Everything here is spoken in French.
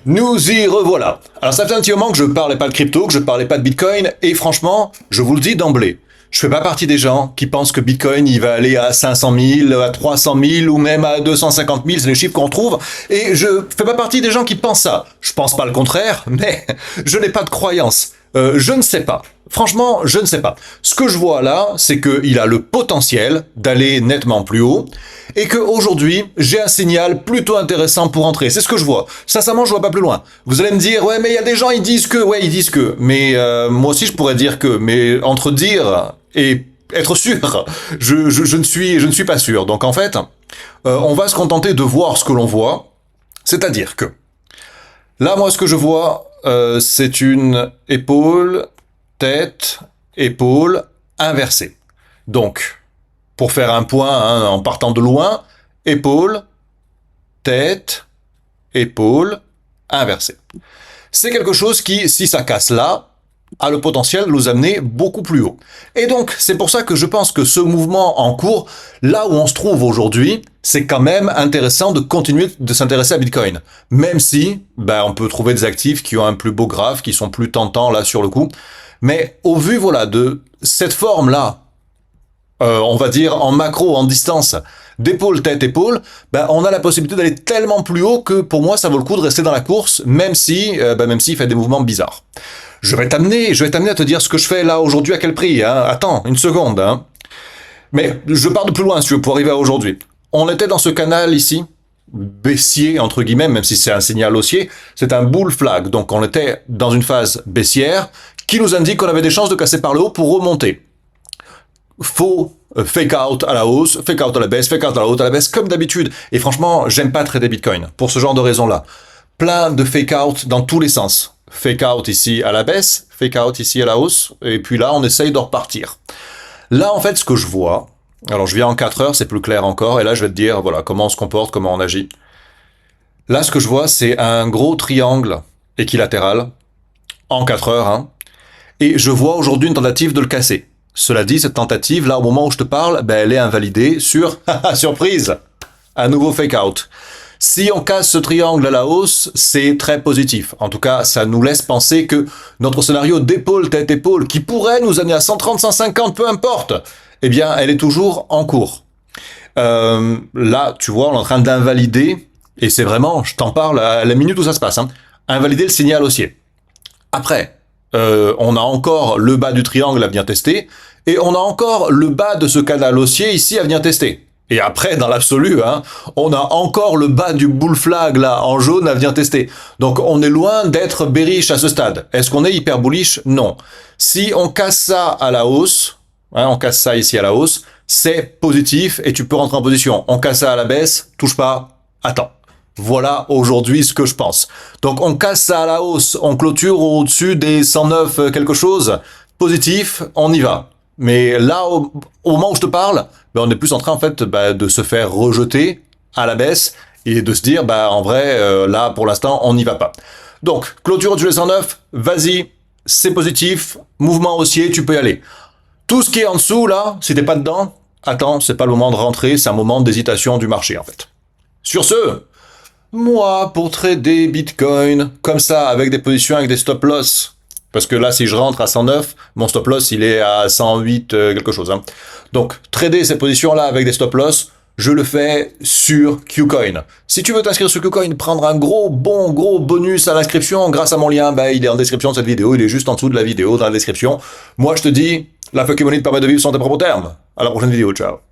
Nous y revoilà. Alors ça fait un petit moment que je parlais pas de crypto, que je parlais pas de Bitcoin, et franchement, je vous le dis d'emblée, je fais pas partie des gens qui pensent que Bitcoin il va aller à 500 000, à 300 000 ou même à 250 000, c'est les chiffres qu'on trouve, et je fais pas partie des gens qui pensent ça. Je pense pas le contraire, mais je n'ai pas de croyance. Je ne sais pas. Franchement, je ne sais pas. Ce que je vois là, c'est qu'il a le potentiel d'aller nettement plus haut et qu'aujourd'hui, j'ai un signal plutôt intéressant pour entrer. C'est ce que je vois. Sincèrement, je vois pas plus loin. Vous allez me dire, ouais, mais il y a des gens, ils disent que, ouais, ils disent que. Mais moi aussi, je pourrais dire que. Mais entre dire et être sûr, je ne suis pas sûr. Donc en fait, on va se contenter de voir ce que l'on voit. C'est-à-dire que là, moi, ce que je vois, c'est une épaule, tête, épaule, inversée. Donc, pour faire un point hein, en partant de loin, épaule, tête, épaule, inversée. C'est quelque chose qui, si ça casse là, a le potentiel de nous amener beaucoup plus haut. Et donc, c'est pour ça que je pense que ce mouvement en cours, là où on se trouve aujourd'hui, c'est quand même intéressant de continuer de s'intéresser à Bitcoin. Même si, on peut trouver des actifs qui ont un plus beau graphe, qui sont plus tentants là sur le coup. Mais au vu, voilà, de cette forme-là, on va dire en macro, en distance, d'épaule, tête, épaule, on a la possibilité d'aller tellement plus haut que pour moi, ça vaut le coup de rester dans la course, même s'il fait des mouvements bizarres. Je vais t'amener à te dire ce que je fais là aujourd'hui, à quel prix. Hein. Attends, une seconde. Hein. Mais je pars de plus loin, si tu veux, pour arriver à aujourd'hui. On était dans ce canal ici, baissier, entre guillemets, même si c'est un signal haussier. C'est un bull flag. Donc on était dans une phase baissière qui nous indique qu'on avait des chances de casser par le haut pour remonter. Faux fake out à la hausse, fake out à la baisse, fake out à la haute, à la baisse, comme d'habitude. Et franchement, j'aime pas trader Bitcoin pour ce genre de raisons-là. Plein de fake out dans tous les sens. Fake out ici à la baisse, fake out ici à la hausse, et puis là, on essaye de repartir. Là, en fait, ce que je vois, alors je viens en 4 heures, c'est plus clair encore, et là, je vais te dire, voilà, comment on se comporte, comment on agit. Là, ce que je vois, c'est un gros triangle équilatéral, en 4 heures, hein, et je vois aujourd'hui une tentative de le casser. Cela dit, cette tentative, là, au moment où je te parle, elle est invalidée sur, surprise, un nouveau fake out. Si on casse ce triangle à la hausse, c'est très positif. En tout cas, ça nous laisse penser que notre scénario d'épaule, tête, épaule, qui pourrait nous amener à 130, 150, peu importe, eh bien, elle est toujours en cours. Là, tu vois, on est en train d'invalider, et c'est vraiment, je t'en parle à la minute où ça se passe, hein, invalider le signal haussier. Après, on a encore le bas du triangle à venir tester, et on a encore le bas de ce canal haussier ici à venir tester. Et après, dans l'absolu, hein, on a encore le bas du bull flag là en jaune à venir tester. Donc on est loin d'être bearish à ce stade. Est-ce qu'on est hyper bullish? Non. Si on casse ça à la hausse, hein, on casse ça ici à la hausse, c'est positif et tu peux rentrer en position. On casse ça à la baisse, touche pas, attends. Voilà aujourd'hui ce que je pense. Donc on casse ça à la hausse, on clôture au-dessus des 109 quelque chose, positif, on y va. Mais là, au moment où je te parle, on est plus en train en fait de se faire rejeter à la baisse et de se dire en vrai là pour l'instant on n'y va pas. Donc clôture au-dessus des 109, vas-y, c'est positif, mouvement haussier, tu peux y aller. Tout ce qui est en dessous là, si t'es pas dedans, attends, c'est pas le moment de rentrer, c'est un moment d'hésitation du marché en fait. Sur ce, moi pour trader Bitcoin comme ça avec des positions avec des stop loss. Parce que là, si je rentre à 109, mon stop loss, il est à 108 quelque chose. Hein. Donc, trader ces positions-là avec des stop loss, je le fais sur KuCoin. Si tu veux t'inscrire sur KuCoin, prendre un gros bonus à l'inscription grâce à mon lien, il est en description de cette vidéo, il est juste en dessous de la vidéo, dans la description. Moi, je te dis, la fucking money te permet de vivre sans tes propres termes. À la prochaine vidéo, ciao.